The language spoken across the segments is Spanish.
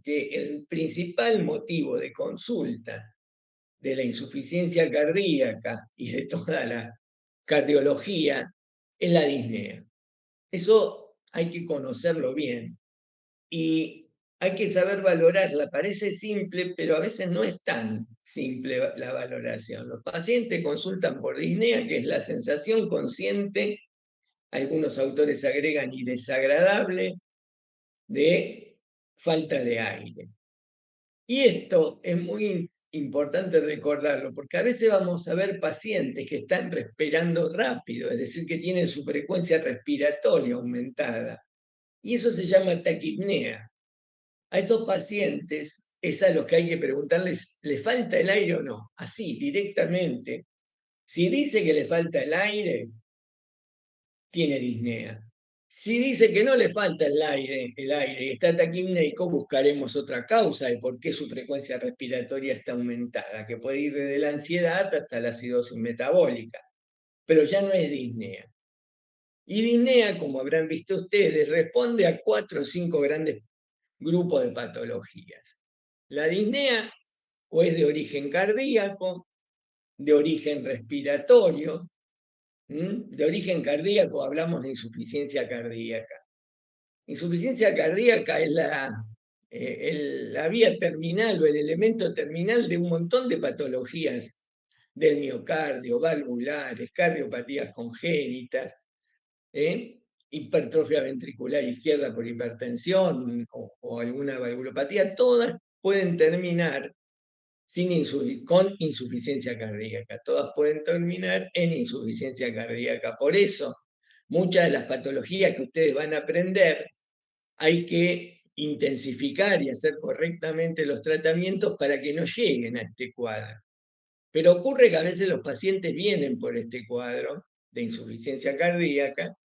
que el principal motivo de consulta de la insuficiencia cardíaca y de toda la cardiología es la disnea. Eso hay que conocerlo bien y hay que saber valorarla. Parece simple, pero a veces no es tan simple la valoración. Los pacientes consultan por disnea, que es la sensación consciente, algunos autores agregan y desagradable, de falta de aire. Y esto es muy importante recordarlo, porque a veces vamos a ver pacientes que están respirando rápido, es decir, que tienen su frecuencia respiratoria aumentada, y eso se llama taquipnea. A esos pacientes es a los que hay que preguntarles, ¿le falta el aire o no? Así, directamente. Si dice que le falta el aire, tiene disnea. Si dice que no le falta el aire y está taquipneico, buscaremos otra causa de por qué su frecuencia respiratoria está aumentada, que puede ir desde la ansiedad hasta la acidosis metabólica, pero ya no es disnea. Y disnea, como habrán visto ustedes, responde a 4 o 5 grandes grupos de patologías. La disnea o es de origen cardíaco, de origen respiratorio. De origen cardíaco hablamos de insuficiencia cardíaca. Insuficiencia cardíaca es la vía terminal o el elemento terminal de un montón de patologías del miocardio, valvulares, cardiopatías congénitas, hipertrofia ventricular izquierda por hipertensión o alguna valvulopatía, todas pueden terminar con insuficiencia cardíaca. Todas pueden terminar en insuficiencia cardíaca. Por eso, muchas de las patologías que ustedes van a aprender hay que intensificar y hacer correctamente los tratamientos para que no lleguen a este cuadro. Pero ocurre que a veces los pacientes vienen por este cuadro de insuficiencia cardíaca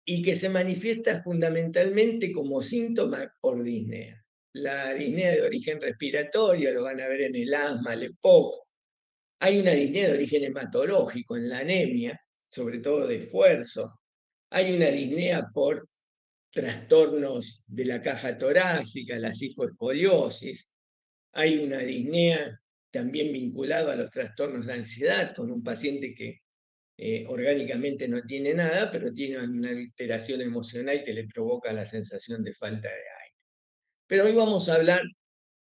y que se manifiesta fundamentalmente como síntoma por disnea. La disnea de origen respiratorio, lo van a ver en el asma, el EPOC. Hay una disnea de origen hematológico en la anemia, sobre todo de esfuerzo. Hay una disnea por trastornos de la caja torácica, la cifoescoliosis. Hay una disnea también vinculada a los trastornos de ansiedad, con un paciente que orgánicamente no tiene nada, pero tiene una alteración emocional que le provoca la sensación de falta de aire. Pero hoy vamos a hablar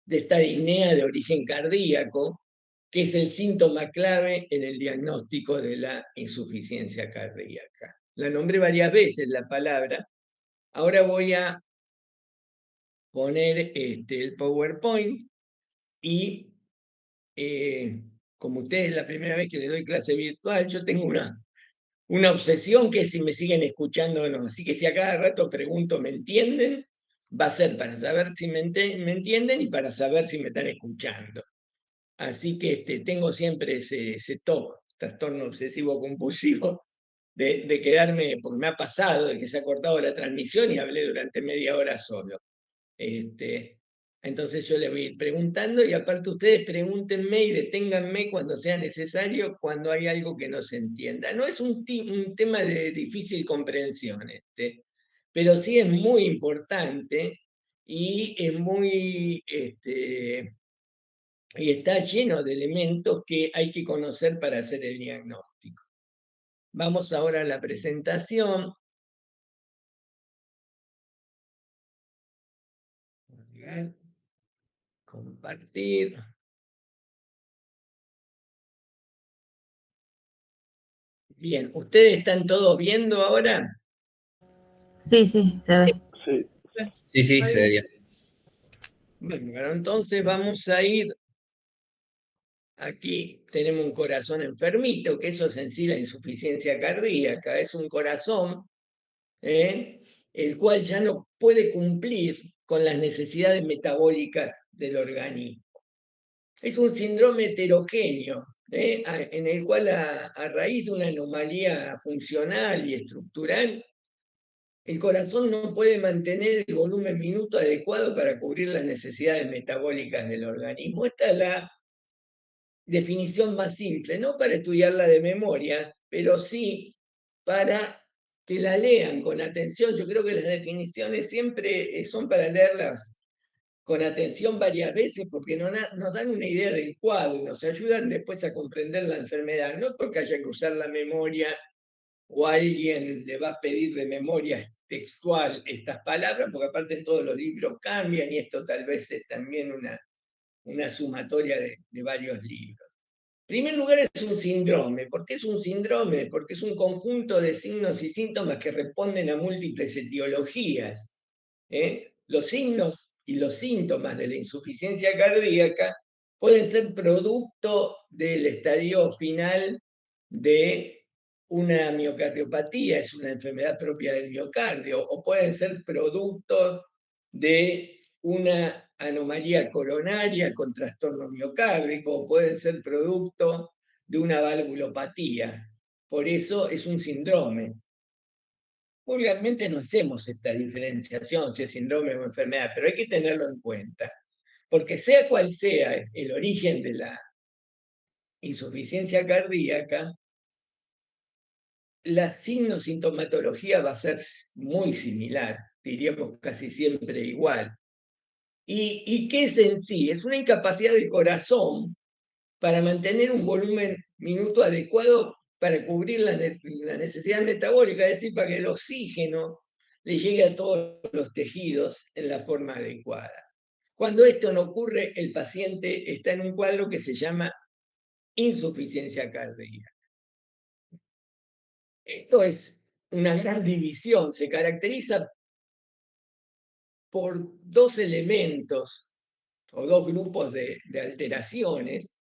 de esta disnea de origen cardíaco, que es el síntoma clave en el diagnóstico de la insuficiencia cardíaca. La nombré varias veces la palabra. Ahora voy a poner el PowerPoint y como ustedes es la primera vez que les doy clase virtual, yo tengo una obsesión que es si me siguen escuchando o no. Así que si a cada rato pregunto, ¿me entienden? Va a ser para saber si me entienden y para saber si me están escuchando. Así que tengo siempre ese trastorno obsesivo compulsivo de quedarme, porque me ha pasado de que se ha cortado la transmisión y hablé durante media hora solo. Entonces yo les voy a ir preguntando y aparte ustedes pregúntenme y deténganme cuando sea necesario, cuando hay algo que no se entienda. No es un tema de difícil comprensión, pero sí es muy importante y es muy, y está lleno de elementos que hay que conocer para hacer el diagnóstico. Vamos ahora a la presentación. Compartir. Bien, ¿ustedes están todos viendo ahora? Sí, sí, se ve. Sí. Sí, sí, se ve bien. Bueno, entonces vamos a ir. Aquí tenemos un corazón enfermito, que eso es en sí la insuficiencia cardíaca. Es un corazón el cual ya no puede cumplir con las necesidades metabólicas del organismo. Es un síndrome heterogéneo, en el cual a raíz de una anomalía funcional y estructural, el corazón no puede mantener el volumen minuto adecuado para cubrir las necesidades metabólicas del organismo. Esta es la definición más simple, no para estudiarla de memoria, pero sí para que la lean con atención. Yo creo que las definiciones siempre son para leerlas con atención varias veces porque nos dan una idea del cuadro y nos ayudan después a comprender la enfermedad, no porque haya que usar la memoria o alguien le va a pedir de memoria textual estas palabras, porque aparte todos los libros cambian y esto tal vez es también una sumatoria de varios libros. En primer lugar, es un síndrome. ¿Por qué es un síndrome? Porque es un conjunto de signos y síntomas que responden a múltiples etiologías. Los signos y los síntomas de la insuficiencia cardíaca pueden ser producto del estadio final de una miocardiopatía, es una enfermedad propia del miocardio, o pueden ser producto de una anomalía coronaria con trastorno miocárdico, o pueden ser producto de una valvulopatía. Por eso es un síndrome. Obviamente no hacemos esta diferenciación si es síndrome o enfermedad, pero hay que tenerlo en cuenta, porque sea cual sea el origen de la insuficiencia cardíaca, la sintomatología va a ser muy similar, diríamos casi siempre igual. ¿Y qué es en sí? Es una incapacidad del corazón para mantener un volumen minuto adecuado para cubrir la necesidad metabólica, es decir, para que el oxígeno le llegue a todos los tejidos en la forma adecuada. Cuando esto no ocurre, el paciente está en un cuadro que se llama insuficiencia cardíaca. Esto es una gran división, se caracteriza por dos elementos o dos grupos de alteraciones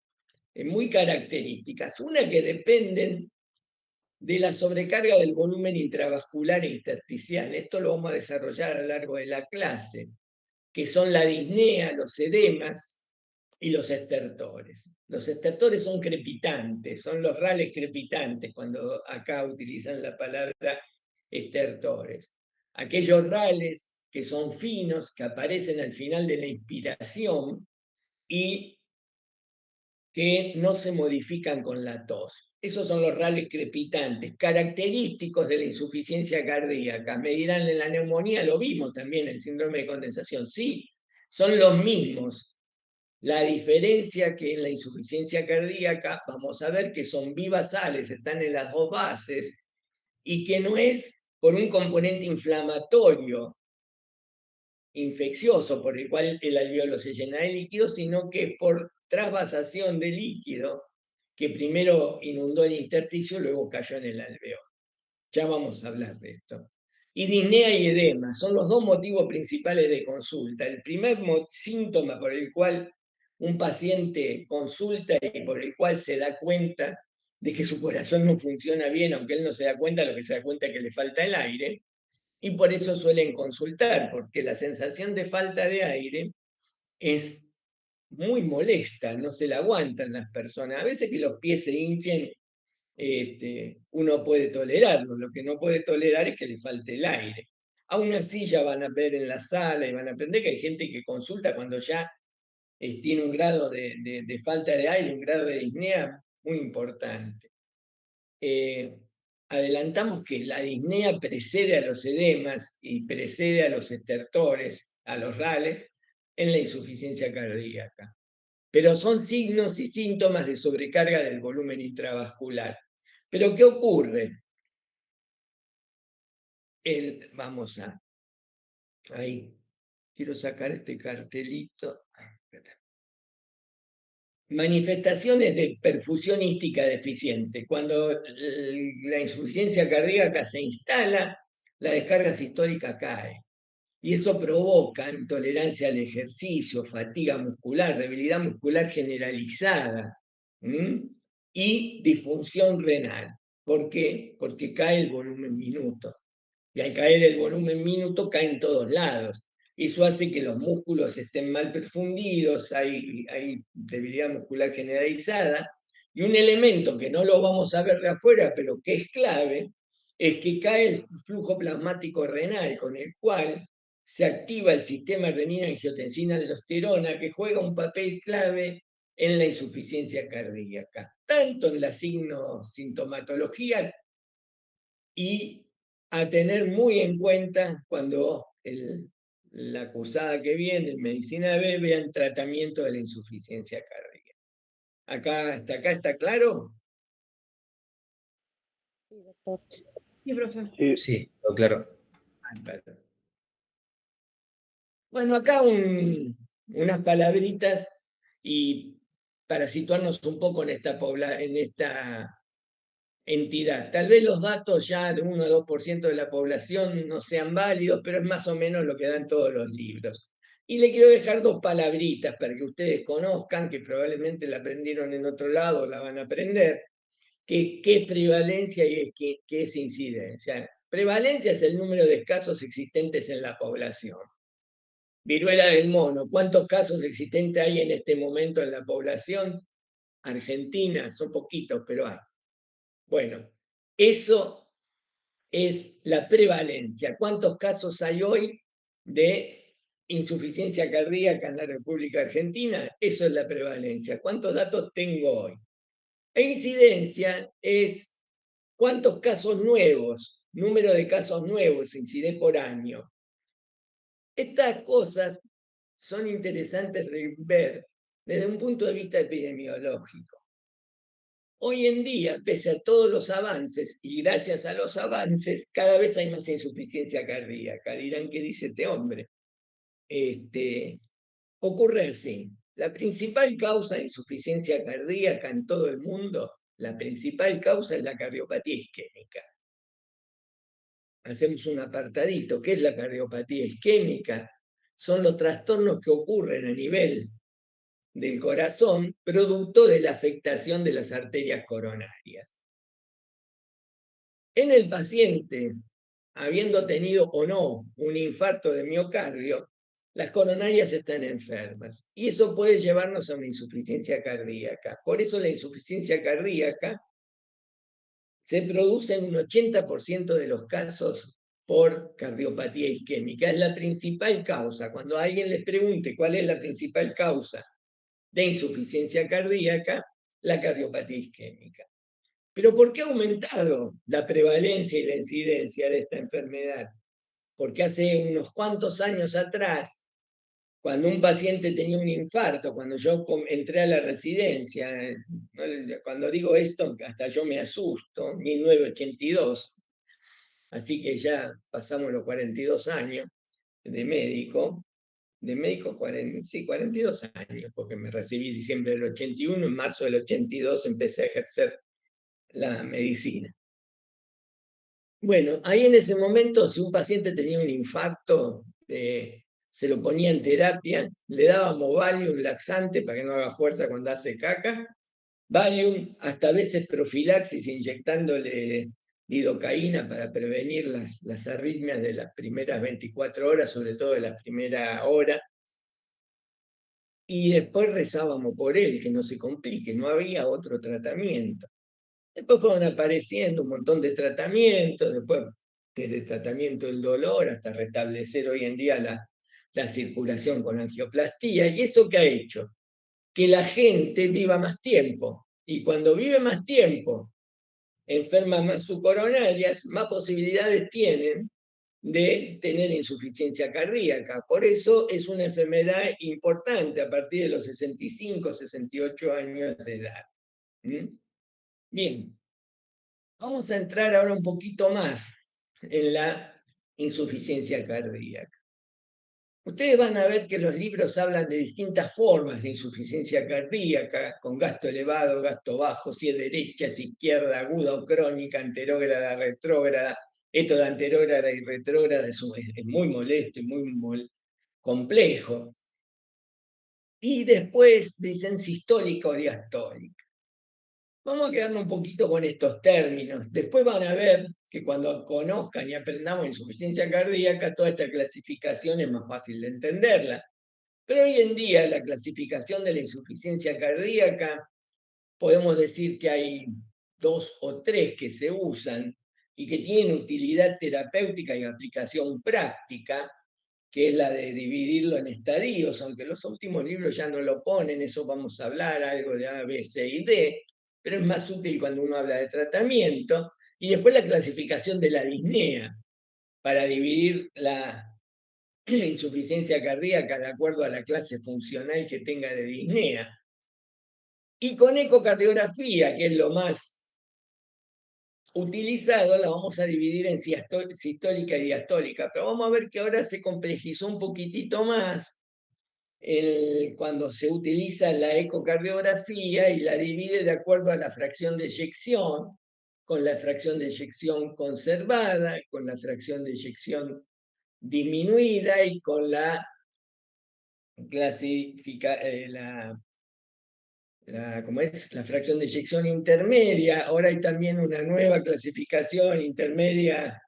muy características. Una que dependen de la sobrecarga del volumen intravascular e intersticial. Esto lo vamos a desarrollar a lo largo de la clase, que son la disnea, los edemas y los estertores. Los estertores son crepitantes, son los rales crepitantes cuando acá utilizan la palabra estertores. Aquellos rales que son finos, que aparecen al final de la inspiración y que no se modifican con la tos. Esos son los rales crepitantes, característicos de la insuficiencia cardíaca. Me dirán, en la neumonía lo vimos también, el síndrome de condensación. Sí, son los mismos. La diferencia que en la insuficiencia cardíaca, vamos a ver que son bivasales, están en las dos bases, y que no es por un componente inflamatorio, infeccioso, por el cual el alveolo se llena de líquido, sino que por trasvasación de líquido que primero inundó el intersticio y luego cayó en el alveolo. Ya vamos a hablar de esto. Y disnea y edema son los dos motivos principales de consulta. El primer síntoma por el cual un paciente consulta y por el cual se da cuenta de que su corazón no funciona bien, aunque él no se da cuenta, lo que se da cuenta es que le falta el aire, y por eso suelen consultar, porque la sensación de falta de aire es muy molesta, no se la aguantan las personas. A veces que los pies se hinchen, uno puede tolerarlo, lo que no puede tolerar es que le falte el aire. Aún así ya van a ver en la sala y van a aprender que hay gente que consulta cuando ya tiene un grado de falta de aire, un grado de disnea muy importante. Adelantamos que la disnea precede a los edemas y precede a los estertores, a los rales, en la insuficiencia cardíaca. Pero son signos y síntomas de sobrecarga del volumen intravascular. ¿Pero qué ocurre? Vamos a... Ahí, quiero sacar este cartelito. Manifestaciones de perfusión ística deficiente. Cuando la insuficiencia cardíaca se instala, la descarga sistólica cae. Y eso provoca intolerancia al ejercicio, fatiga muscular, debilidad muscular generalizada y disfunción renal. ¿Por qué? Porque cae el volumen minuto. Y al caer el volumen minuto cae en todos lados. Eso hace que los músculos estén mal perfundidos, hay debilidad muscular generalizada. Y un elemento que no lo vamos a ver de afuera, pero que es clave, es que cae el flujo plasmático renal, con el cual se activa el sistema renina-angiotensina-aldosterona, que juega un papel clave en la insuficiencia cardíaca, tanto en la sintomatología y a tener muy en cuenta cuando la cursada que viene en medicina B, vean tratamiento de la insuficiencia cardíaca. ¿Hasta acá está claro? Sí, profe. Sí, claro. Claro. Bueno, acá unas palabritas y para situarnos un poco en esta entidad. Tal vez los datos ya de 1 o 2% de la población no sean válidos, pero es más o menos lo que dan todos los libros. Y le quiero dejar 2 palabritas para que ustedes conozcan, que probablemente la aprendieron en otro lado, la van a aprender, que qué es prevalencia y qué es incidencia. Prevalencia es el número de casos existentes en la población. Viruela del mono, ¿cuántos casos existentes hay en este momento en la población? Argentina, son poquitos, pero hay. Bueno, eso es la prevalencia. ¿Cuántos casos hay hoy de insuficiencia cardíaca en la República Argentina? Eso es la prevalencia. ¿Cuántos datos tengo hoy? E incidencia es cuántos casos nuevos, número de casos nuevos incidé por año. Estas cosas son interesantes de ver desde un punto de vista epidemiológico. Hoy en día, pese a todos los avances, y gracias a los avances, cada vez hay más insuficiencia cardíaca. Dirán, ¿qué dice este hombre? Ocurre así. La principal causa de insuficiencia cardíaca en todo el mundo, la principal causa es la cardiopatía isquémica. Hacemos un apartadito. ¿Qué es la cardiopatía isquémica? Son los trastornos que ocurren a nivel del corazón producto de la afectación de las arterias coronarias. En el paciente, habiendo tenido o no un infarto de miocardio, las coronarias están enfermas y eso puede llevarnos a una insuficiencia cardíaca. Por eso la insuficiencia cardíaca se produce en un 80% de los casos por cardiopatía isquémica. Es la principal causa. Cuando a alguien les pregunte cuál es la principal causa de insuficiencia cardíaca, la cardiopatía isquémica. Pero ¿por qué ha aumentado la prevalencia y la incidencia de esta enfermedad? Porque hace unos cuantos años atrás, cuando un paciente tenía un infarto, cuando yo entré a la residencia, cuando digo esto, hasta yo me asusto, 1982, así que ya pasamos los 42 años de médico, 42 años, porque me recibí en diciembre del 81, en marzo del 82 empecé a ejercer la medicina. Bueno, ahí en ese momento, si un paciente tenía un infarto, se lo ponía en terapia, le dábamos Valium, laxante, para que no haga fuerza cuando hace caca, Valium, hasta a veces profilaxis, inyectándole lidocaína para prevenir las arritmias de las primeras 24 horas, sobre todo de la primera hora, y después rezábamos por él, que no se complique, no había otro tratamiento. Después fueron apareciendo un montón de tratamientos, después desde tratamiento del dolor hasta restablecer hoy en día la circulación con angioplastía. ¿Y eso qué ha hecho? Que la gente viva más tiempo. Y cuando vive más tiempo, enferma más sus coronarias, más posibilidades tienen de tener insuficiencia cardíaca. Por eso es una enfermedad importante a partir de los 65, 68 años de edad. Bien, vamos a entrar ahora un poquito más en la insuficiencia cardíaca. Ustedes van a ver que los libros hablan de distintas formas de insuficiencia cardíaca, con gasto elevado, gasto bajo, si es derecha, si es izquierda, aguda o crónica, anterógrada, retrógrada. Esto de anterógrada y retrógrada es muy molesto y muy complejo. Y después dicen sistólica o diastólica. Vamos a quedarnos un poquito con estos términos. Después van a ver que cuando conozcan y aprendamos insuficiencia cardíaca, toda esta clasificación es más fácil de entenderla. Pero hoy en día la clasificación de la insuficiencia cardíaca, podemos decir que hay 2 o 3 que se usan y que tienen utilidad terapéutica y aplicación práctica, que es la de dividirlo en estadios, aunque los últimos libros ya no lo ponen, eso vamos a hablar, algo de A, B, C y D, pero es más útil cuando uno habla de tratamiento. Y después la clasificación de la disnea, para dividir insuficiencia cardíaca de acuerdo a la clase funcional que tenga de disnea. Y con ecocardiografía, que es lo más utilizado, la vamos a dividir en sistólica y diastólica. Pero vamos a ver que ahora se complejizó un poquitito más cuando se utiliza la ecocardiografía y la divide de acuerdo a la fracción de eyección, con la fracción de eyección conservada, con la fracción de eyección disminuida y con la como es la fracción de eyección intermedia. Ahora hay también una nueva clasificación intermedia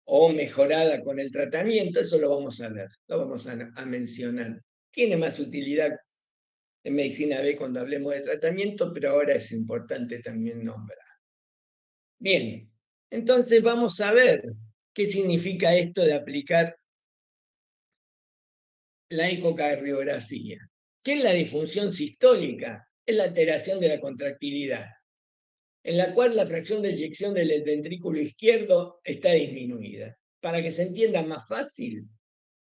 o mejorada con el tratamiento. Eso lo vamos a ver, lo vamos a mencionar. Tiene más utilidad en medicina B cuando hablemos de tratamiento, pero ahora es importante también nombrar. Bien, entonces vamos a ver qué significa esto de aplicar la ecocardiografía. ¿Qué es la disfunción sistólica? Es la alteración de la contractilidad, en la cual la fracción de eyección del ventrículo izquierdo está disminuida. Para que se entienda más fácil,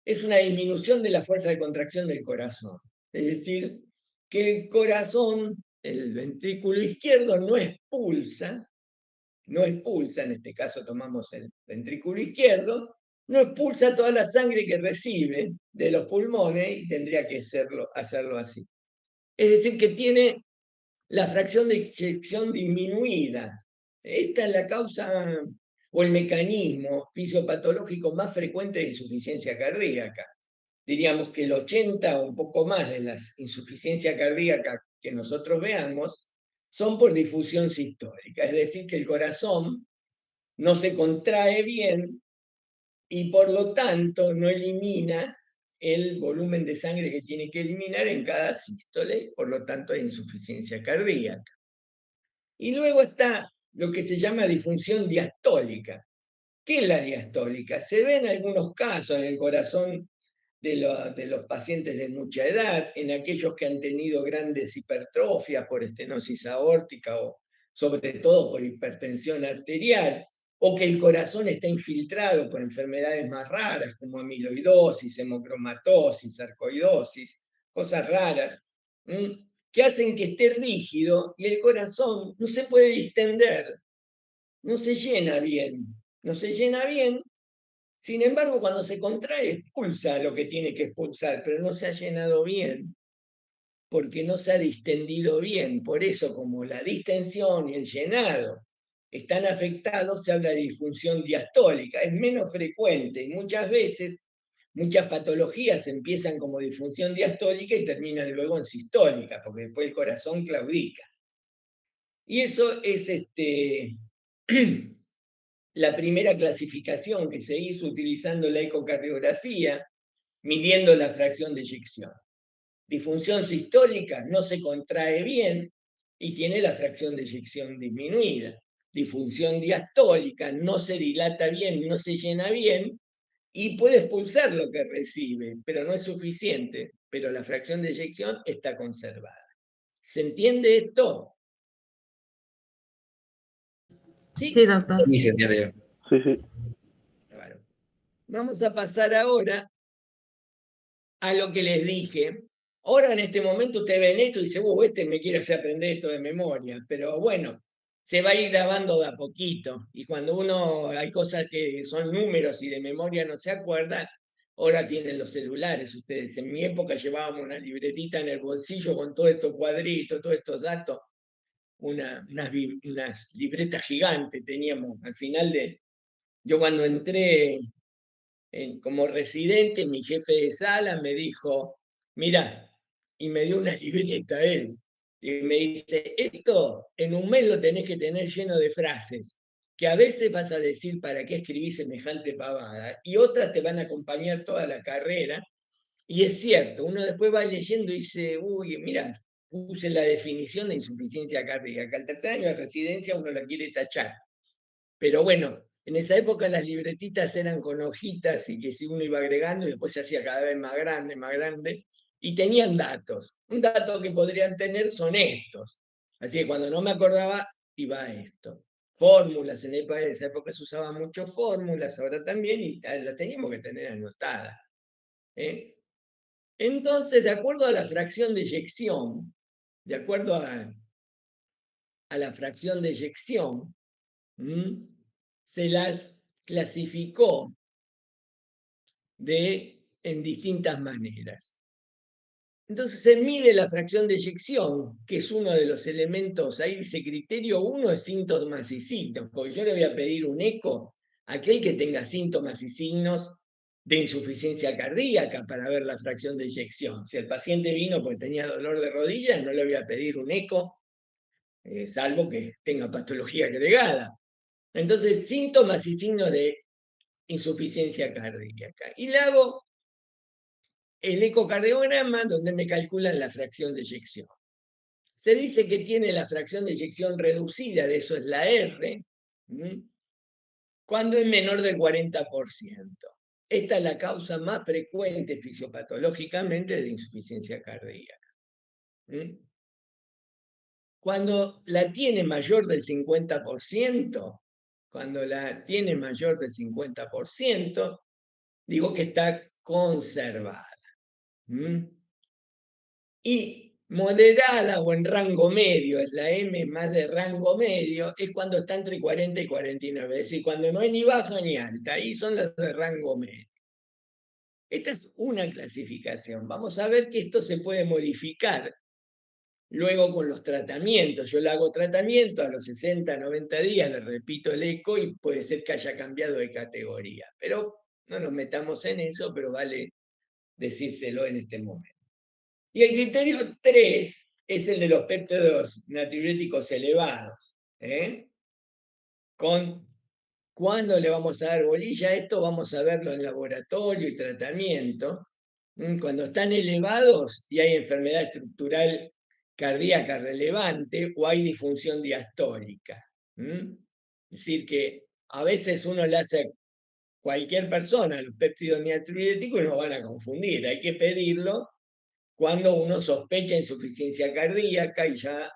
es una disminución de la fuerza de contracción del corazón. Es decir, que el corazón, el ventrículo izquierdo, no expulsa, en este caso tomamos el ventrículo izquierdo, no expulsa toda la sangre que recibe de los pulmones y tendría que hacerlo así. Es decir, que tiene la fracción de eyección disminuida. Esta es la causa o el mecanismo fisiopatológico más frecuente de insuficiencia cardíaca. Diríamos que el 80 o un poco más de las insuficiencias cardíacas que nosotros veamos son por difusión sistólica, es decir, que el corazón no se contrae bien y por lo tanto no elimina el volumen de sangre que tiene que eliminar en cada sístole, por lo tanto hay insuficiencia cardíaca. Y luego está lo que se llama disfunción diastólica. ¿Qué es la diastólica? Se ve en algunos casos en el corazón de los pacientes de mucha edad, en aquellos que han tenido grandes hipertrofias por estenosis aórtica o sobre todo por hipertensión arterial, o que el corazón está infiltrado por enfermedades más raras como amiloidosis, hemocromatosis, sarcoidosis, cosas raras, que hacen que esté rígido y el corazón no se puede distender, no se llena bien, no se llena bien. Sin embargo, cuando se contrae, expulsa lo que tiene que expulsar, pero no se ha llenado bien, porque no se ha distendido bien. Por eso, como la distensión y el llenado están afectados, se habla de disfunción diastólica. Es menos frecuente y muchas veces, muchas patologías empiezan como disfunción diastólica y terminan luego en sistólica, porque después el corazón claudica. Y eso es la primera clasificación que se hizo utilizando la ecocardiografía, midiendo la fracción de eyección. Disfunción sistólica, no se contrae bien y tiene la fracción de eyección disminuida. Disfunción diastólica, no se dilata bien, no se llena bien y puede expulsar lo que recibe, pero no es suficiente, pero la fracción de eyección está conservada. ¿Se entiende esto? Sí, Sí, doctor. Sí, se entiende. Sí. Claro. Vamos a pasar ahora a lo que les dije. Ahora en este momento ustedes ven esto y dicen, este me quiere hacer aprender esto de memoria, pero bueno, se va a ir grabando de a poquito. Y cuando hay cosas que son números y de memoria no se acuerda, ahora tienen los celulares ustedes. En mi época llevábamos una libretita en el bolsillo con todos estos cuadritos, todos estos datos, unas libretas gigantes teníamos. Al final yo cuando entré como residente, mi jefe de sala me dijo, mira, y me dio una libreta él, y me dice, esto en un mes lo tenés que tener lleno de frases, que a veces vas a decir para qué escribí semejante pavada, y otras te van a acompañar toda la carrera, y es cierto, uno después va leyendo y dice, uy, mira, puse la definición de insuficiencia cardíaca, al tercer año de residencia uno la quiere tachar, pero bueno, en esa época las libretitas eran con hojitas y que si uno iba agregando y después se hacía cada vez más grande, y tenían datos. Un dato que podrían tener son estos. Así que cuando no me acordaba, iba a esto. Fórmulas, en esa época se usaban mucho fórmulas, ahora también, y las teníamos que tener anotadas. Entonces, de acuerdo a la fracción de eyección, de acuerdo a la fracción de eyección, se las clasificó en distintas maneras. Entonces se mide la fracción de eyección, que es uno de los elementos, ahí dice criterio 1 es síntomas y signos, porque yo le voy a pedir un eco a aquel que tenga síntomas y signos de insuficiencia cardíaca para ver la fracción de eyección. Si el paciente vino porque tenía dolor de rodillas, no le voy a pedir un eco, salvo que tenga patología agregada. Entonces, síntomas y signos de insuficiencia cardíaca. Y le hago el ecocardiograma donde me calculan la fracción de eyección. Se dice que tiene la fracción de eyección reducida, de eso es la R, cuando es menor del 40%. Esta es la causa más frecuente fisiopatológicamente de insuficiencia cardíaca. Cuando la tiene mayor del 50%, cuando la tiene mayor del 50%, digo que está conservada. Y moderada o en rango medio, es la M más de rango medio, es cuando está entre 40 y 49, es decir, cuando no hay ni baja ni alta, ahí son las de rango medio. Esta es una clasificación. Vamos a ver que esto se puede modificar luego con los tratamientos. Yo le hago tratamiento, a los 60, 90 días le repito el eco y puede ser que haya cambiado de categoría. Pero no nos metamos en eso, pero vale decírselo en este momento. Y el criterio 3 es el de los péptidos natriuréticos elevados. ¿Cuándo le vamos a dar bolilla a esto? Vamos a verlo en laboratorio y tratamiento. Cuando están elevados y hay enfermedad estructural cardíaca relevante o hay disfunción diastólica. Es decir, que a veces uno le hace a cualquier persona los péptidos natriuréticos y nos van a confundir. Hay que pedirlo cuando uno sospecha insuficiencia cardíaca y ya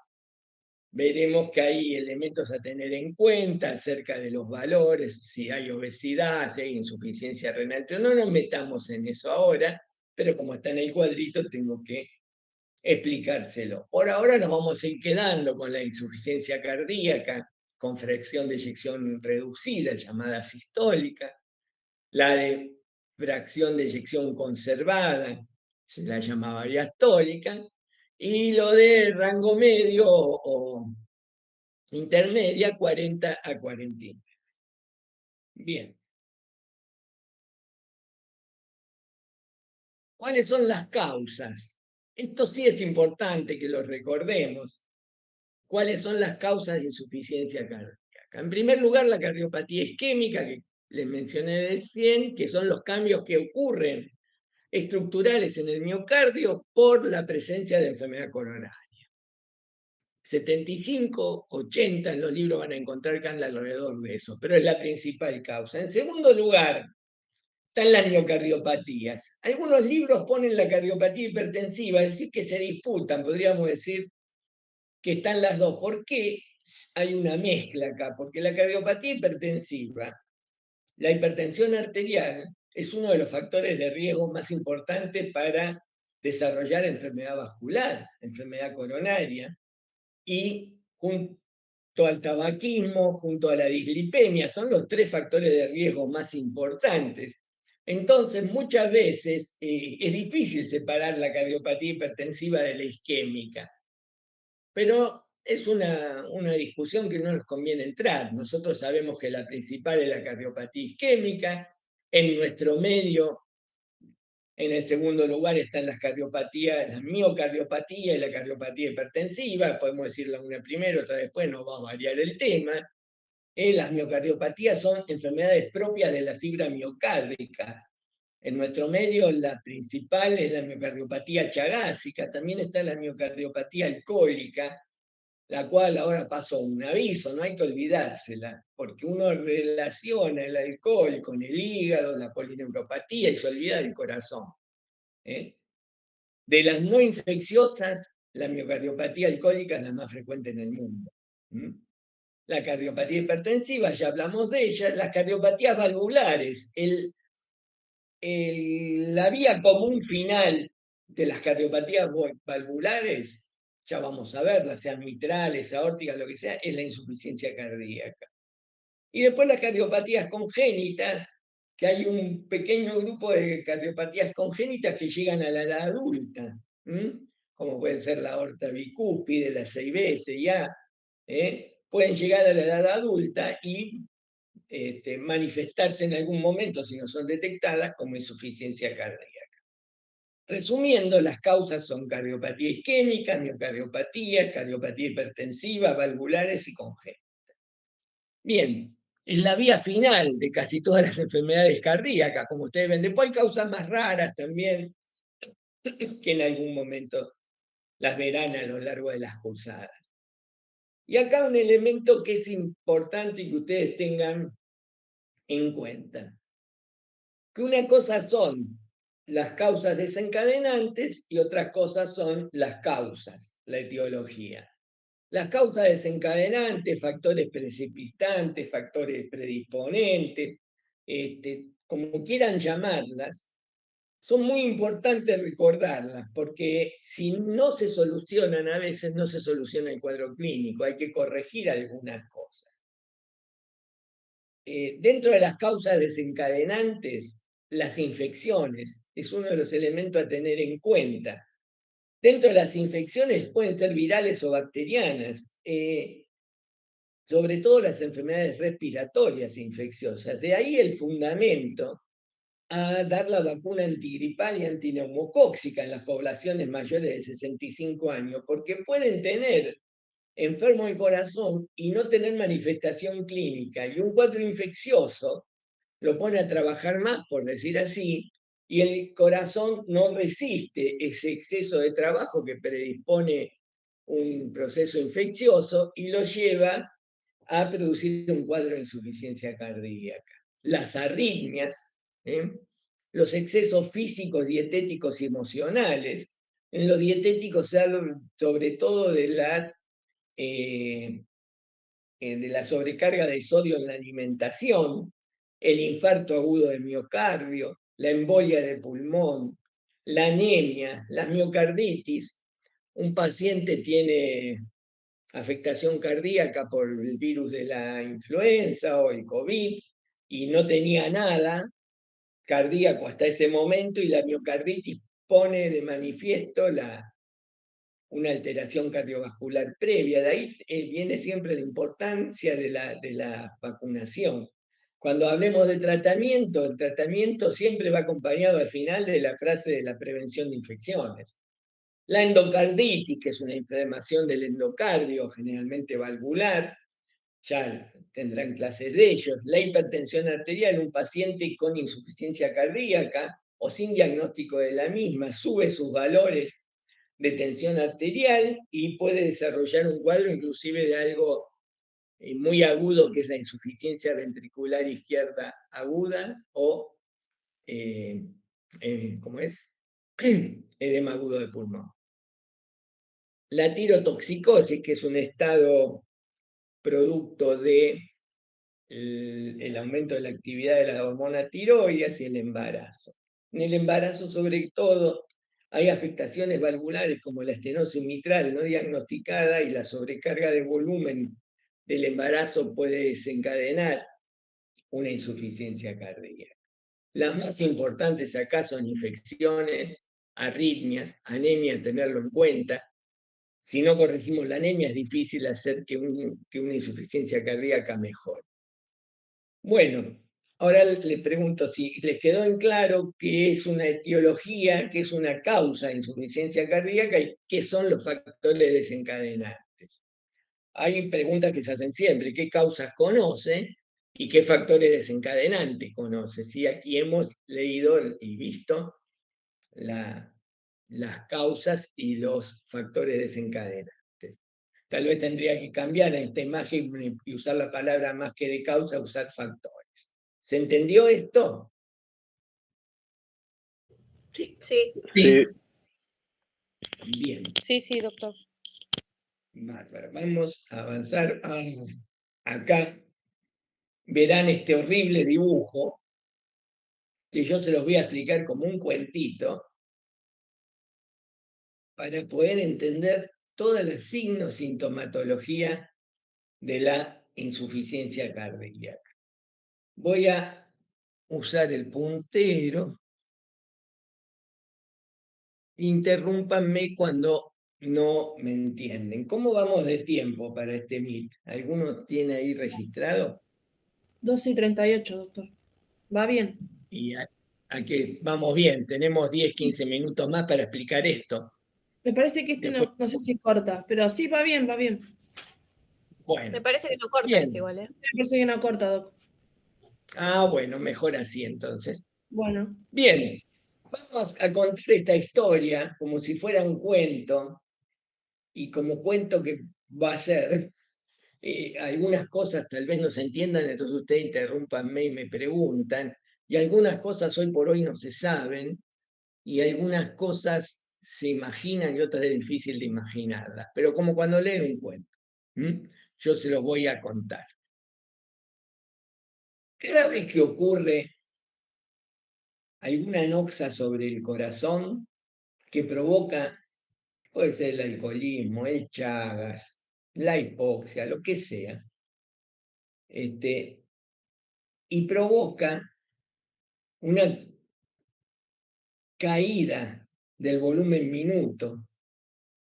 veremos que hay elementos a tener en cuenta acerca de los valores, si hay obesidad, si hay insuficiencia renal. Pero no nos metamos en eso ahora, pero como está en el cuadrito tengo que explicárselo. Por ahora nos vamos a ir quedando con la insuficiencia cardíaca con fracción de eyección reducida, llamada sistólica, la de fracción de eyección conservada, se la llamaba diastólica, y lo de rango medio o intermedia, 40 a 49. Bien. ¿Cuáles son las causas? Esto sí es importante que lo recordemos. ¿Cuáles son las causas de insuficiencia cardíaca? En primer lugar, la cardiopatía isquémica, que les mencioné recién, que son los cambios que ocurren estructurales en el miocardio por la presencia de enfermedad coronaria. 75, 80 en los libros van a encontrar que anda alrededor de eso, pero es la principal causa. En segundo lugar, están las miocardiopatías. Algunos libros ponen la cardiopatía hipertensiva, es decir, que se disputan, podríamos decir que están las dos. ¿Por qué hay una mezcla acá? Porque la cardiopatía hipertensiva, la hipertensión arterial, es uno de los factores de riesgo más importantes para desarrollar enfermedad vascular, enfermedad coronaria, y junto al tabaquismo, junto a la dislipemia, son los tres factores de riesgo más importantes. Entonces, muchas veces es difícil separar la cardiopatía hipertensiva de la isquémica, pero es una discusión que no nos conviene entrar. Nosotros sabemos que la principal es la cardiopatía isquémica. En nuestro medio, en el segundo lugar están las cardiopatías, la miocardiopatía y la cardiopatía hipertensiva. Podemos decirla una primero, otra después, no va a variar el tema. Las miocardiopatías son enfermedades propias de la fibra miocárdica. En nuestro medio, la principal es la miocardiopatía chagásica. También está la miocardiopatía alcohólica, la cual ahora paso un aviso, no hay que olvidársela, porque uno relaciona el alcohol con el hígado, la polineuropatía y se olvida del corazón. De las no infecciosas, la miocardiopatía alcohólica es la más frecuente en el mundo. La cardiopatía hipertensiva, ya hablamos de ella. Las cardiopatías valvulares, la vía común final de las cardiopatías valvulares, ya vamos a verlas, sean mitrales, aórticas, lo que sea, es la insuficiencia cardíaca. Y después las cardiopatías congénitas, que hay un pequeño grupo de cardiopatías congénitas que llegan a la edad adulta, como puede ser la aorta bicúspide, la 6B, 6A, pueden llegar a la edad adulta y manifestarse en algún momento, si no son detectadas, como insuficiencia cardíaca. Resumiendo, las causas son cardiopatía isquémica, miocardiopatía, cardiopatía hipertensiva, valvulares y congénitas. Bien, es la vía final de casi todas las enfermedades cardíacas, como ustedes ven. Después hay causas más raras también, que en algún momento las verán a lo largo de las cursadas. Y acá un elemento que es importante y que ustedes tengan en cuenta. Que una cosa son las causas desencadenantes y otras cosas son las causas, la etiología. Las causas desencadenantes, factores precipitantes, factores predisponentes, como quieran llamarlas, son muy importantes recordarlas, porque si no se solucionan a veces, no se soluciona el cuadro clínico, hay que corregir algunas cosas. Dentro de las causas desencadenantes, las infecciones es uno de los elementos a tener en cuenta. Dentro de las infecciones pueden ser virales o bacterianas, sobre todo las enfermedades respiratorias infecciosas. De ahí el fundamento a dar la vacuna antigripal y antineumocóxica en las poblaciones mayores de 65 años, porque pueden tener enfermo del corazón y no tener manifestación clínica, y un cuadro infeccioso lo pone a trabajar más, por decir así, y el corazón no resiste ese exceso de trabajo que predispone un proceso infeccioso y lo lleva a producir un cuadro de insuficiencia cardíaca. Las arritmias, los excesos físicos, dietéticos y emocionales. En los dietéticos se habla sobre todo de la sobrecarga de sodio en la alimentación, el infarto agudo de miocardio, la embolia de pulmón, la anemia, la miocarditis. Un paciente tiene afectación cardíaca por el virus de la influenza o el COVID y no tenía nada cardíaco hasta ese momento, y la miocarditis pone de manifiesto una alteración cardiovascular previa. De ahí viene siempre la importancia de la vacunación. Cuando hablemos de tratamiento, el tratamiento siempre va acompañado al final de la frase de la prevención de infecciones. La endocarditis, que es una inflamación del endocardio, generalmente valvular, ya tendrán clases de ellos. La hipertensión arterial, un paciente con insuficiencia cardíaca o sin diagnóstico de la misma, sube sus valores de tensión arterial y puede desarrollar un cuadro inclusive de algo muy agudo, que es la insuficiencia ventricular izquierda aguda o, ¿cómo es? Edema agudo de pulmón. La tirotoxicosis, que es un estado producto de el aumento de la actividad de la hormona tiroides y el embarazo. En el embarazo, sobre todo, hay afectaciones valvulares como la estenosis mitral no diagnosticada, y la sobrecarga de volumen del embarazo puede desencadenar una insuficiencia cardíaca. Las más importantes acá son infecciones, arritmias, anemia, tenerlo en cuenta. Si no corregimos la anemia, es difícil hacer que una insuficiencia cardíaca mejore. Bueno, ahora les pregunto si les quedó en claro qué es una etiología, qué es una causa de insuficiencia cardíaca y qué son los factores desencadenantes. Hay preguntas que se hacen siempre: ¿qué causas conoce y qué factores desencadenantes conoce? Sí, aquí hemos leído y visto las causas y los factores desencadenantes. Tal vez tendría que cambiar en esta imagen y usar la palabra, más que de causa, usar factores. ¿Se entendió esto? Sí. Sí. Bien. Sí, doctor. Bárbaro. Vamos a avanzar. Acá verán este horrible dibujo, que yo se los voy a explicar como un cuentito para poder entender toda la sintomatología de la insuficiencia cardíaca. Voy a usar el puntero. Interrúmpanme cuando no me entienden. ¿Cómo vamos de tiempo para este Meet? ¿Alguno tiene ahí registrado? 12:38, doctor. Va bien. Y a que vamos bien, tenemos 10, 15 minutos más para explicar esto. Me parece que este Después, no sé si corta, pero sí, va bien, va bien. bueno, Me parece que no corta este bien. igual, ¿eh? Me parece que no corta, doc. Ah, bueno, mejor así entonces. Bueno, Bien, vamos a contar esta historia como si fuera un cuento y como cuento que va a ser. Algunas cosas tal vez no se entiendan, entonces ustedes interrúmpanme y me preguntan, y algunas cosas hoy por hoy no se saben, y algunas cosas se imaginan y otras es difícil de imaginarlas, pero como cuando leen un cuento, yo se los voy a contar. Cada vez que ocurre alguna noxa sobre el corazón que provoca, puede ser el alcoholismo, el Chagas, la hipoxia, lo que sea, y provoca una caída del volumen minuto,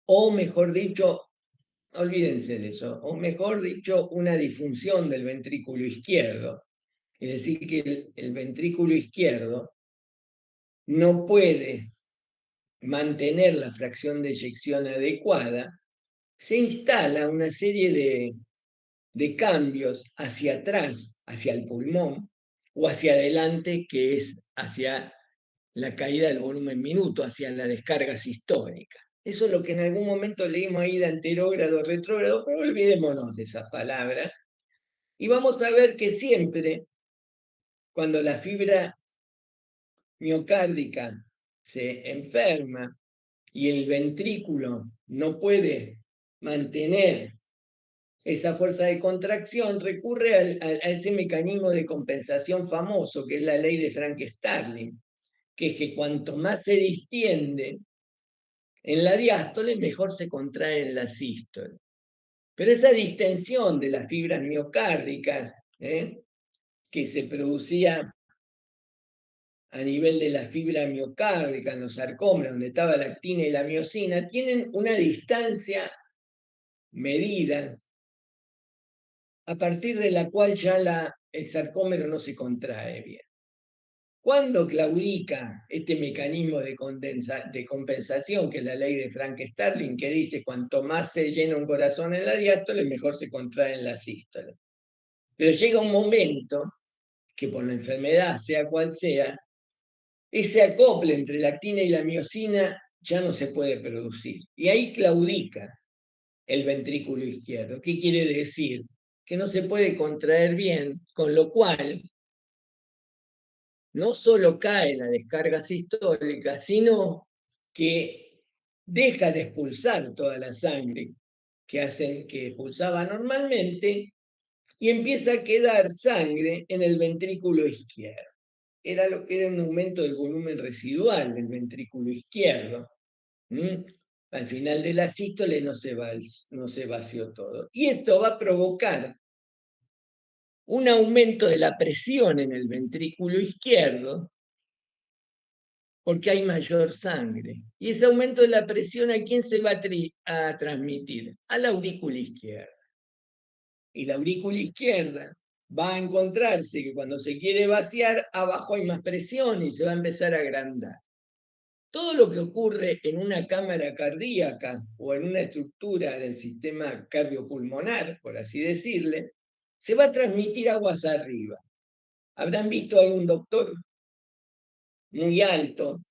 o mejor dicho, olvídense de eso, o mejor dicho, una disfunción del ventrículo izquierdo. Es decir, que el ventrículo izquierdo no puede mantener la fracción de eyección adecuada, se instala una serie de cambios hacia atrás, hacia el pulmón, o hacia adelante, que es hacia la caída del volumen minuto, hacia la descarga sistólica. Eso es lo que en algún momento leímos ahí de anterógrado, retrógrado, pero olvidémonos de esas palabras. Y vamos a ver que siempre, cuando la fibra miocárdica se enferma y el ventrículo no puede mantener esa fuerza de contracción, recurre a ese mecanismo de compensación famoso, que es la ley de Frank-Starling, que es que cuanto más se distiende en la diástole, mejor se contrae en la sístole. Pero esa distensión de las fibras miocárdicas, que se producía a nivel de la fibra miocárdica, en los sarcómeros, donde estaba la actina y la miosina, tienen una distancia medida a partir de la cual ya el sarcómero no se contrae bien. Cuando claudica este mecanismo de compensación, que es la ley de Frank-Starling, que dice cuanto más se llena un corazón en la diástole, mejor se contrae en la sístole. Pero llega un momento que por la enfermedad, sea cual sea, ese acople entre la actina y la miosina ya no se puede producir. Y ahí claudica el ventrículo izquierdo. ¿Qué quiere decir? Que no se puede contraer bien, con lo cual no solo cae la descarga sistólica, sino que deja de expulsar toda la sangre que expulsaba normalmente y empieza a quedar sangre en el ventrículo izquierdo. Era lo que era un aumento del volumen residual del ventrículo izquierdo. Al final de la sístole no se vació todo. Y esto va a provocar un aumento de la presión en el ventrículo izquierdo, porque hay mayor sangre. Y ese aumento de la presión, ¿a quién se va a transmitir? A la aurícula izquierda. Y la aurícula izquierda va a encontrarse que cuando se quiere vaciar, abajo hay más presión y se va a empezar a agrandar. Todo lo que ocurre en una cámara cardíaca o en una estructura del sistema cardiopulmonar, por así decirle, se va a transmitir aguas arriba. Habrán visto a un doctor muy alto.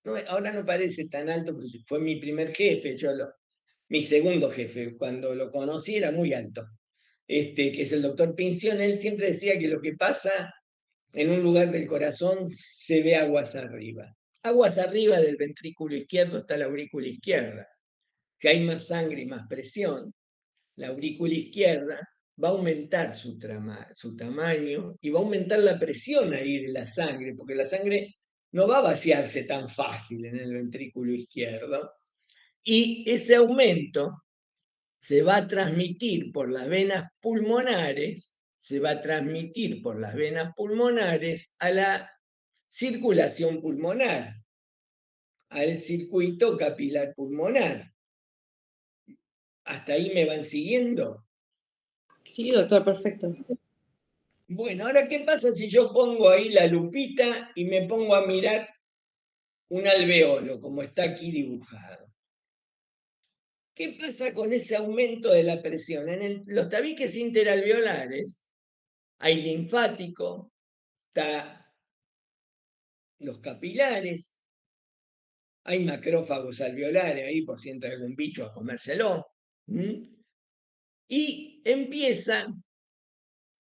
No, ahora no parece tan alto, porque fue mi primer jefe, mi segundo jefe, cuando lo conocí era muy alto, que es el doctor Pinción. Él siempre decía que lo que pasa en un lugar del corazón se ve aguas arriba. Aguas arriba del ventrículo izquierdo está la aurícula izquierda. Si hay más sangre y más presión, la aurícula izquierda va a aumentar su tamaño y va a aumentar la presión ahí de la sangre, porque la sangre no va a vaciarse tan fácil en el ventrículo izquierdo. Y ese aumento se va a transmitir por las venas pulmonares, se va a transmitir por las venas pulmonares a la circulación pulmonar, al circuito capilar pulmonar. ¿Hasta ahí me van siguiendo? Sí, doctor, perfecto. Bueno, ahora, ¿qué pasa si yo pongo ahí la lupita y me pongo a mirar un alveolo, como está aquí dibujado? ¿Qué pasa con ese aumento de la presión? En los tabiques interalveolares hay linfático, está los capilares, hay macrófagos alveolares ahí por si entra algún bicho a comérselo. Y empieza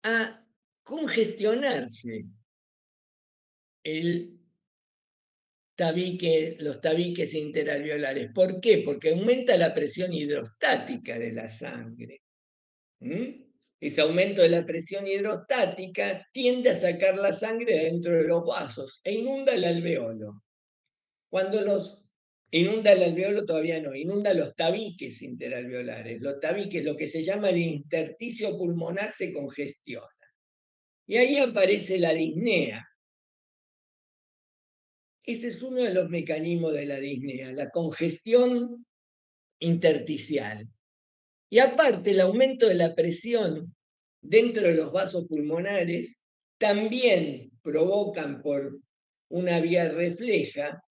a congestionarse los tabiques interalveolares. ¿Por qué? Porque aumenta la presión hidrostática de la sangre. Ese aumento de la presión hidrostática tiende a sacar la sangre de dentro de los vasos e inunda el alveolo. Cuando inunda el alveolo todavía no, inunda los tabiques interalveolares. Los tabiques, lo que se llama el intersticio pulmonar, se congestiona. Y ahí aparece la disnea. Ese es uno de los mecanismos de la disnea, la congestión intersticial. Y aparte, el aumento de la presión dentro de los vasos pulmonares también provocan por una vía refleja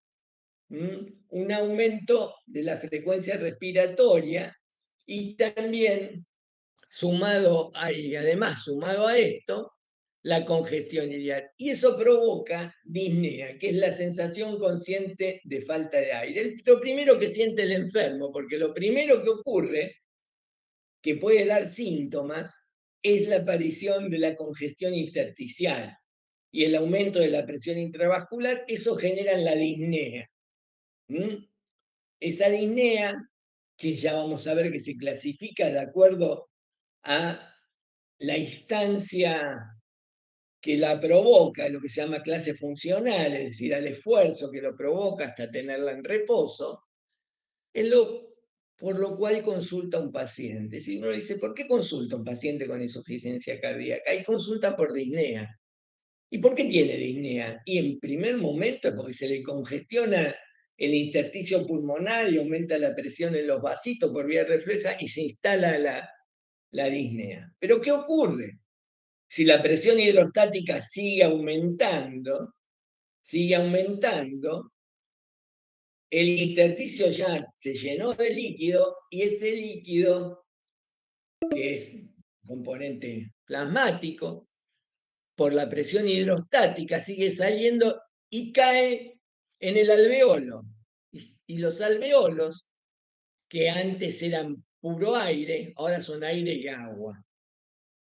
un aumento de la frecuencia respiratoria y también sumado a esto, la congestión iliar. Y eso provoca disnea, que es la sensación consciente de falta de aire. Lo primero que siente el enfermo, porque lo primero que ocurre, que puede dar síntomas, es la aparición de la congestión intersticial y el aumento de la presión intravascular. Eso genera la disnea. Esa disnea, que ya vamos a ver que se clasifica de acuerdo a la instancia que la provoca, lo que se llama clase funcional, es decir, al esfuerzo que lo provoca hasta tenerla en reposo, es por lo cual consulta un paciente. Si uno dice, ¿por qué consulta un paciente con insuficiencia cardíaca? Ahí consulta por disnea. ¿Y por qué tiene disnea? Y en primer momento es porque se le congestiona el intersticio pulmonar y aumenta la presión en los vasitos por vía refleja y se instala la disnea. Pero ¿qué ocurre? Si la presión hidrostática sigue aumentando, el intersticio ya se llenó de líquido y ese líquido, que es componente plasmático, por la presión hidrostática sigue saliendo y cae en el alveolo. Y los alveolos, que antes eran puro aire, ahora son aire y agua.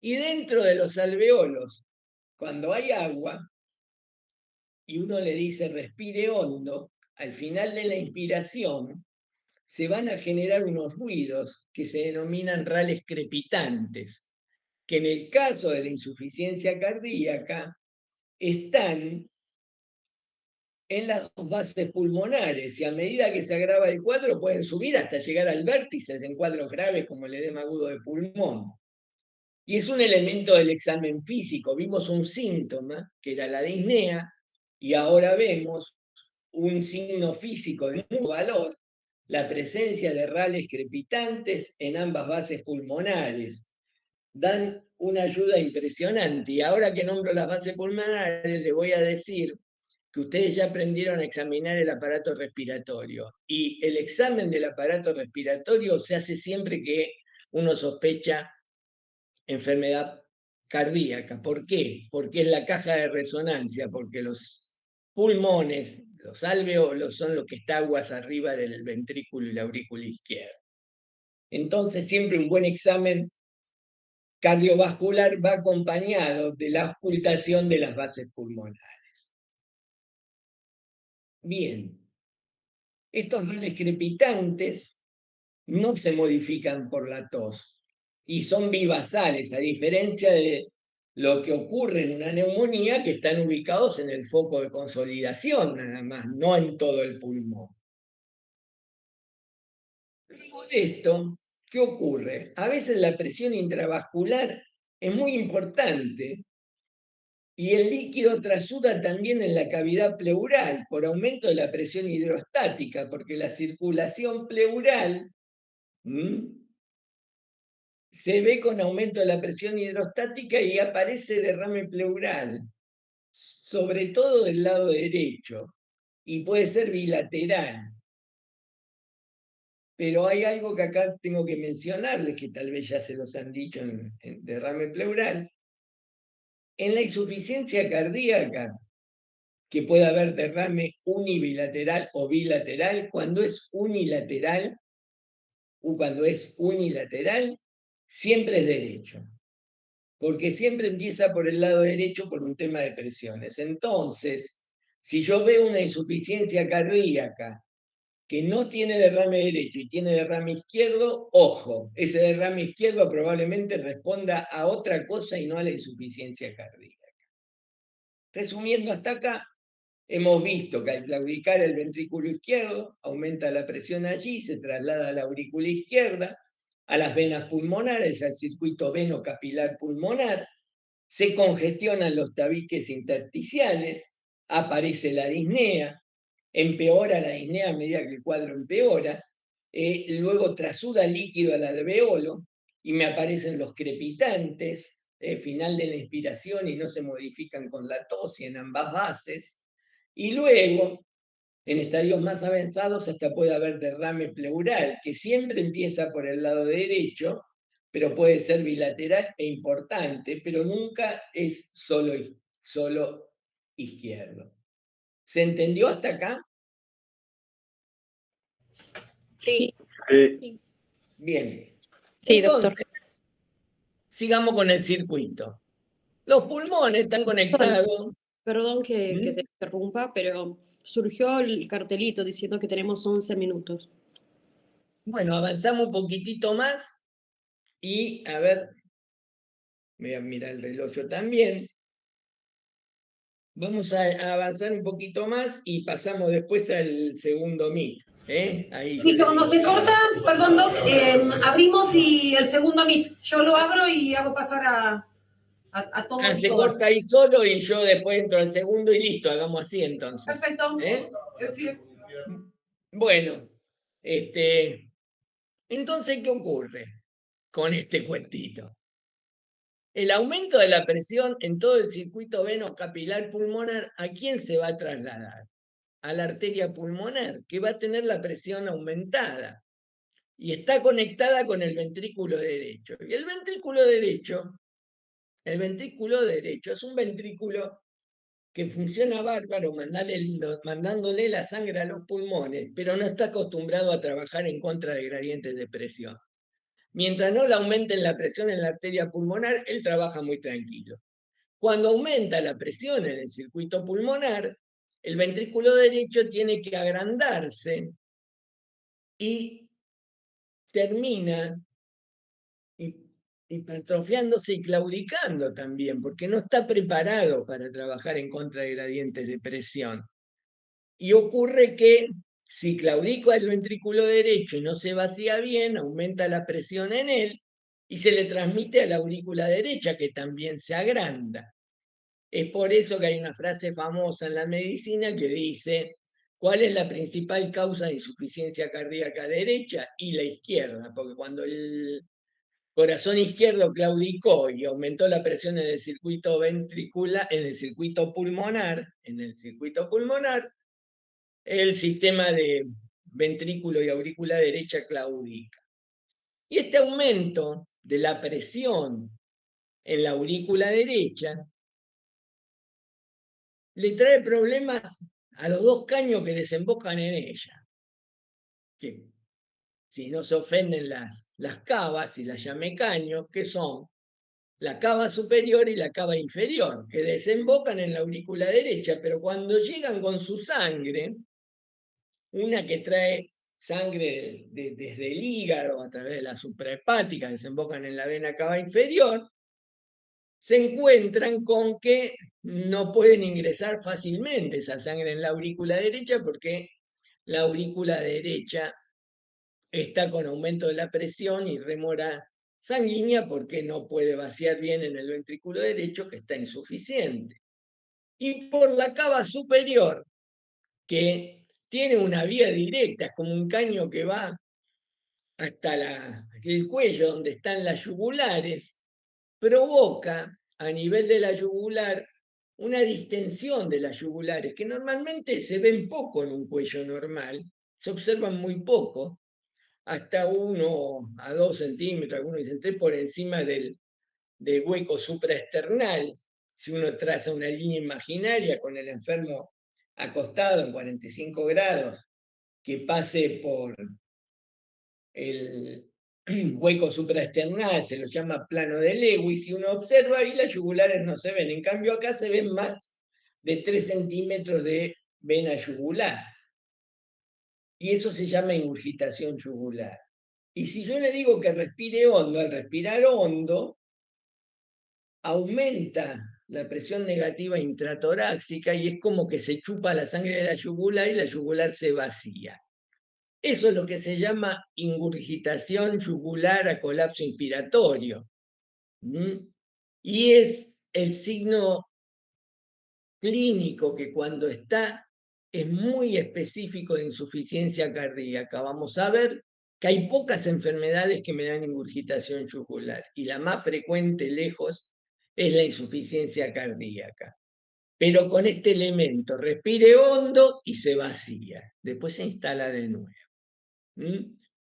Y dentro de los alveolos, cuando hay agua, y uno le dice respire hondo, al final de la inspiración se van a generar unos ruidos que se denominan rales crepitantes, que en el caso de la insuficiencia cardíaca están en las bases pulmonares y a medida que se agrava el cuadro pueden subir hasta llegar al vértice en cuadros graves como el edema agudo de pulmón. Y es un elemento del examen físico. Vimos un síntoma, que era la disnea, y ahora vemos un signo físico de mucho valor, la presencia de rales crepitantes en ambas bases pulmonares. Dan una ayuda impresionante. Y ahora que nombro las bases pulmonares, les voy a decir que ustedes ya aprendieron a examinar el aparato respiratorio. Y el examen del aparato respiratorio se hace siempre que uno sospecha enfermedad cardíaca. ¿Por qué? Porque es la caja de resonancia, porque los pulmones, los alveolos, son lo que está aguas arriba del ventrículo y la aurícula izquierda. Entonces, siempre un buen examen cardiovascular va acompañado de la auscultación de las bases pulmonares. Bien, estos rales crepitantes no se modifican por la tos. y son bivasales, a diferencia de lo que ocurre en una neumonía, que están ubicados en el foco de consolidación nada más, no en todo el pulmón. Luego de esto, ¿qué ocurre? A veces la presión intravascular es muy importante y el líquido trasuda también en la cavidad pleural por aumento de la presión hidrostática, porque la circulación pleural se ve con aumento de la presión hidrostática y aparece derrame pleural, sobre todo del lado derecho, y puede ser bilateral. Pero hay algo que acá tengo que mencionarles, que tal vez ya se los han dicho en derrame pleural. En la insuficiencia cardíaca, que puede haber derrame unibilateral o bilateral, cuando es unilateral, siempre es derecho, porque siempre empieza por el lado derecho por un tema de presiones. Entonces, si yo veo una insuficiencia cardíaca que no tiene derrame derecho y tiene derrame izquierdo, ojo, ese derrame izquierdo probablemente responda a otra cosa y no a la insuficiencia cardíaca. Resumiendo hasta acá, hemos visto que al claudicar el ventrículo izquierdo, aumenta la presión allí, se traslada a la aurícula izquierda, a las venas pulmonares, al circuito veno-capilar pulmonar, se congestionan los tabiques intersticiales, aparece la disnea, empeora la disnea a medida que el cuadro empeora, luego trasuda líquido al alveolo y me aparecen los crepitantes, final de la inspiración y no se modifican con la tos y en ambas bases, y luego, en estadios más avanzados, hasta puede haber derrame pleural, que siempre empieza por el lado derecho, pero puede ser bilateral e importante, pero nunca es solo izquierdo. ¿Se entendió hasta acá? Sí. Sí. Bien. Sí, Entonces, doctor. sigamos con el circuito. Los pulmones están conectados. Perdón que te interrumpa, pero surgió el cartelito diciendo que tenemos 11 minutos. Bueno, avanzamos un poquitito más y, a ver, voy a mirar el reloj yo también. Vamos a avanzar un poquito más y pasamos después al segundo Meet. Ahí yo Listo, les cuando digo. se corta, perdón, Doc, abrimos y el segundo Meet. Yo lo abro y hago pasar a todos y Se todas. corta ahí solo y yo después entro al segundo y listo, hagamos así entonces. Perfecto. Bueno, entonces, ¿qué ocurre con este cuentito? El aumento de la presión en todo el circuito veno-capilar pulmonar, ¿a quién se va a trasladar? A la arteria pulmonar, que va a tener la presión aumentada y está conectada con el ventrículo derecho. Y el ventrículo derecho es un ventrículo que funciona bárbaro mandándole la sangre a los pulmones, pero no está acostumbrado a trabajar en contra de gradientes de presión. Mientras no le aumenten la presión en la arteria pulmonar, él trabaja muy tranquilo. Cuando aumenta la presión en el circuito pulmonar, el ventrículo derecho tiene que agrandarse y termina hipertrofiándose y claudicando también, porque no está preparado para trabajar en contra de gradientes de presión. Y ocurre que si claudico el ventrículo derecho y no se vacía bien, aumenta la presión en él y se le transmite a la aurícula derecha, que también se agranda. Es por eso que hay una frase famosa en la medicina que dice: ¿cuál es la principal causa de insuficiencia cardíaca derecha? Y la izquierda, porque cuando el corazón izquierdo claudicó y aumentó la presión en el circuito ventricular, en el circuito pulmonar, el sistema de ventrículo y aurícula derecha claudica. Y este aumento de la presión en la aurícula derecha le trae problemas a los dos caños que desembocan en ella. Que, si no se ofenden las cavas, y las llamé caños, que son la cava superior y la cava inferior, que desembocan en la aurícula derecha, pero cuando llegan con su sangre, una que trae sangre desde el hígado a través de la suprahepática, desembocan en la vena cava inferior, se encuentran con que no pueden ingresar fácilmente esa sangre en la aurícula derecha porque la aurícula derecha está con aumento de la presión y rémora sanguínea porque no puede vaciar bien en el ventrículo derecho, que está insuficiente. Y por la cava superior, que tiene una vía directa, es como un caño que va hasta el cuello, donde están las yugulares, provoca a nivel de la yugular una distensión de las yugulares, que normalmente se ven poco en un cuello normal, se observan muy poco, hasta 1 a 2 centímetros, algunos dicen 3 por encima del hueco supraesternal. Si uno traza una línea imaginaria con el enfermo acostado en 45 grados, que pase por el hueco supraesternal, se lo llama plano de Lewis, y uno observa ahí las yugulares no se ven. En cambio acá se ven más de 3 centímetros de vena yugular. Y eso se llama ingurgitación yugular. Y si yo le digo que respire hondo, al respirar hondo, aumenta la presión negativa intratorácica y es como que se chupa la sangre de la yugular y la yugular se vacía. Eso es lo que se llama ingurgitación yugular a colapso inspiratorio. Y es el signo clínico que cuando está es muy específico de insuficiencia cardíaca. Vamos a ver que hay pocas enfermedades que me dan ingurgitación yugular y la más frecuente lejos es la insuficiencia cardíaca. Pero con este elemento, respire hondo y se vacía. Después se instala de nuevo.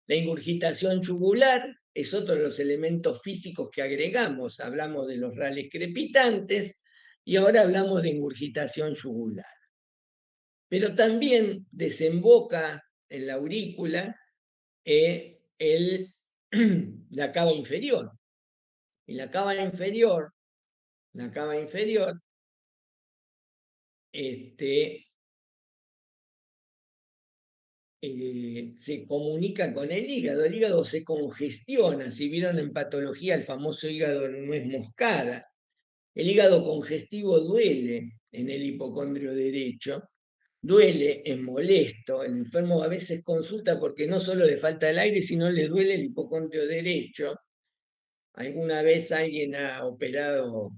La ingurgitación yugular es otro de los elementos físicos que agregamos. Hablamos de los rales crepitantes y ahora hablamos de ingurgitación yugular. Pero también desemboca en la aurícula la cava inferior. Y la cava inferior se comunica con el hígado se congestiona. Si vieron en patología el famoso hígado nuez moscada, el hígado congestivo duele en el hipocondrio derecho, duele, es molesto, el enfermo a veces consulta porque no solo le falta el aire, sino le duele el hipocondrio derecho. ¿Alguna vez alguien ha operado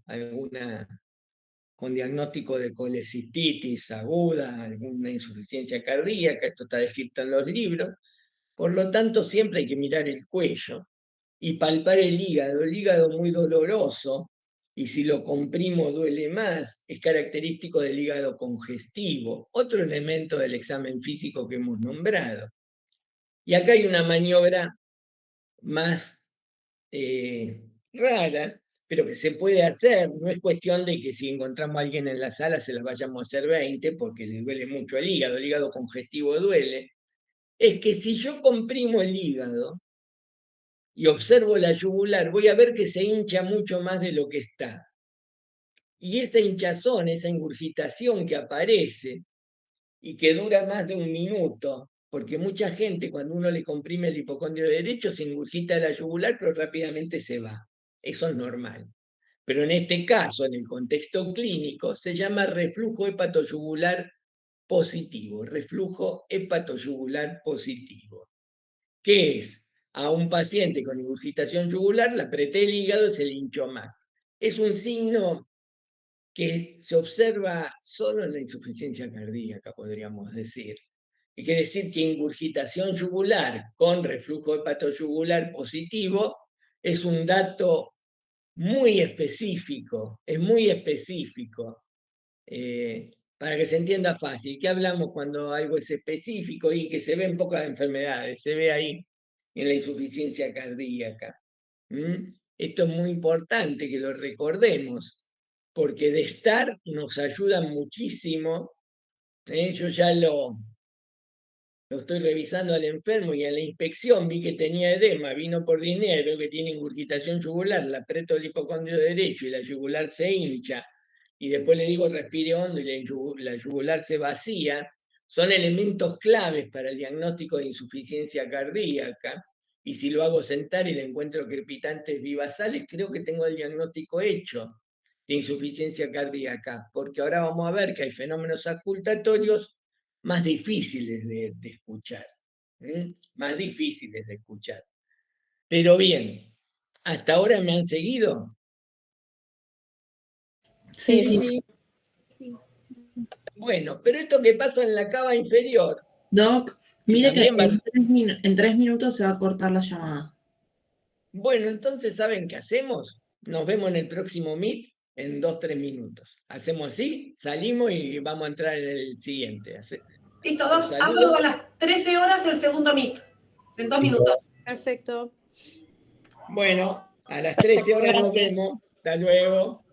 con diagnóstico de colecistitis aguda, alguna insuficiencia cardíaca? Esto está descrito en los libros. Por lo tanto, siempre hay que mirar el cuello y palpar el hígado muy doloroso, y si lo comprimo duele más, es característico del hígado congestivo, otro elemento del examen físico que hemos nombrado. Y acá hay una maniobra más rara, pero que se puede hacer. No es cuestión de que si encontramos a alguien en la sala se la vayamos a hacer 20 porque le duele mucho el hígado congestivo duele. Es que si yo comprimo el hígado y observo la yugular, voy a ver que se hincha mucho más de lo que está. Y esa hinchazón, esa ingurgitación que aparece y que dura más de 1 minuto, porque mucha gente cuando uno le comprime el hipocondrio derecho se ingurgita la yugular, pero rápidamente se va. Eso es normal. Pero en este caso, en el contexto clínico, se llama reflujo hepatoyugular positivo. Reflujo hepatoyugular positivo. ¿Qué es? A un paciente con ingurgitación yugular le apreté el hígado y se le hinchó más. Es un signo que se observa solo en la insuficiencia cardíaca, podríamos decir. Y quiere decir que ingurgitación yugular con reflujo hepatoyugular positivo es un dato muy específico, es muy específico. Para que se entienda fácil, ¿qué hablamos cuando algo es específico y que se ven pocas enfermedades? Se ve ahí en la insuficiencia cardíaca. Esto es muy importante que lo recordemos, porque de estar nos ayuda muchísimo. Yo ya lo estoy revisando al enfermo y en la inspección vi que tenía edema, vino por dinero, veo que tiene ingurgitación yugular, le aprieto el hipocondrio derecho y la yugular se hincha, y después le digo respire hondo y la yugular se vacía. son elementos claves para el diagnóstico de insuficiencia cardíaca, y si lo hago sentar y le encuentro crepitantes vivasales, creo que tengo el diagnóstico hecho de insuficiencia cardíaca, porque ahora vamos a ver que hay fenómenos auscultatorios más difíciles de escuchar, más difíciles de escuchar. Pero bien, ¿hasta ahora me han seguido? Sí. Bueno, pero esto que pasa en la cava inferior. Doc, mire que también en 3 minutos se va a cortar la llamada. Bueno, entonces, ¿saben qué hacemos? Nos vemos en el próximo Meet en 2-3 minutos. Hacemos así, salimos y vamos a entrar en el siguiente. Listo, Los Doc. saludo. Abro a las 13 horas el segundo Meet. En 2 minutos. Perfecto. Bueno, a las 13 horas nos vemos. Hasta luego.